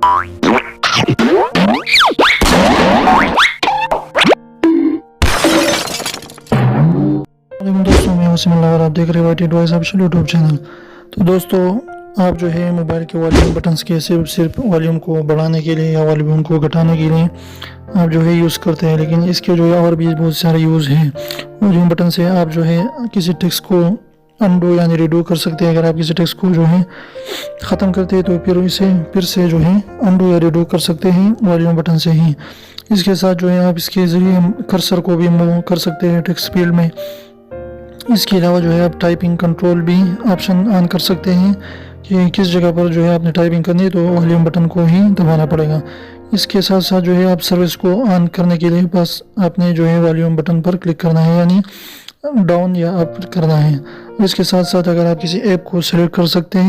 दोस्तों मैं वसीम और आप देख रहे हैं YT voice official YouTube channel. तो दोस्तों आप जो है मोबाइल के वॉल्यूम बटन्स के सिर्फ वॉल्यूम को बढ़ाने के लिए या वॉल्यूम को घटाने के लिए आप जो है यूज़ करते हैं, लेकिन इसके जो है और भी बहुत सारे यूज़ हैं। वॉल्यूम बटन से आप जो है किसी टेक्स्ट को अनडू यानी रिडू कर सकते हैं। अगर आप किसी टेक्स्ट को जो है ख़त्म करते हैं तो फिर से जो है अनडू या रिडू कर सकते हैं वॉल्यूम बटन से ही। इसके साथ जो है आप इसके ज़रिए कर्सर को भी मूव कर सकते हैं टेक्स्ट फील्ड में। इसके अलावा जो है आप टाइपिंग कंट्रोल भी ऑप्शन ऑन कर सकते हैं कि किस जगह पर जो है आपने टाइपिंग करनी है तो वॉल्यूम बटन को ही दबाना पड़ेगा। इसके साथ साथ जो है आप सर्विस को ऑन करने के लिए बस आपने जो है वॉल्यूम बटन पर क्लिक करना है, यानी डाउन या अप करना है। इसके साथ साथ अगर आप किसी ऐप को सिलेक्ट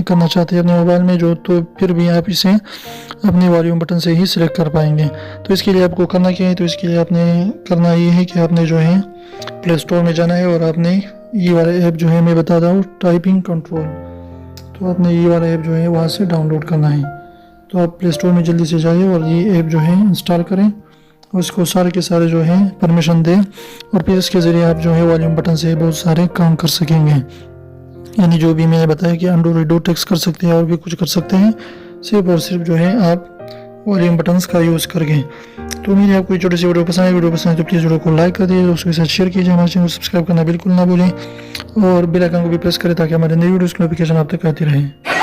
करना चाहते हैं अपने मोबाइल में जो, तो फिर भी आप इसे अपने वॉल्यूम बटन से ही सिलेक्ट कर पाएंगे। तो इसके लिए आपको करना क्या है, तो इसके लिए आपने करना ये है कि आपने जो है प्ले स्टोर में जाना है और आपने ये वाला ऐप जो है मैं बताता हूँ टाइपिंग कंट्रोल, तो आपने ये वाला ऐप जो है वहाँ से डाउनलोड करना है। तो आप प्ले स्टोर में जल्दी से जाइए और ये ऐप जो है इंस्टॉल करें और इसको सारे के सारे जो है परमिशन दें और फिर इसके ज़रिए आप जो है वॉल्यूम बटन से बहुत सारे काम कर सकेंगे। यानी जो भी मैंने बताया कि अनडू रिडू टेक्स्ट कर सकते हैं और भी कुछ कर सकते हैं, सिर्फ और सिर्फ जो है आप वॉल्यूम बटन्स का यूज़ करके। तो मेरी आपको छोटी सी वीडियो पसंद है तो प्लीज़ वीडियो को लाइक कर दीजिए, दोस्तों के साथ शेयर कीजिए, हमारे चैनल को सब्सक्राइब करना बिल्कुल ना भूलें और बेल आइकन को भी प्रेस करें ताकि हमारे नई वीडियोज़ की नोटिफिकेशन आप तक आती रहे।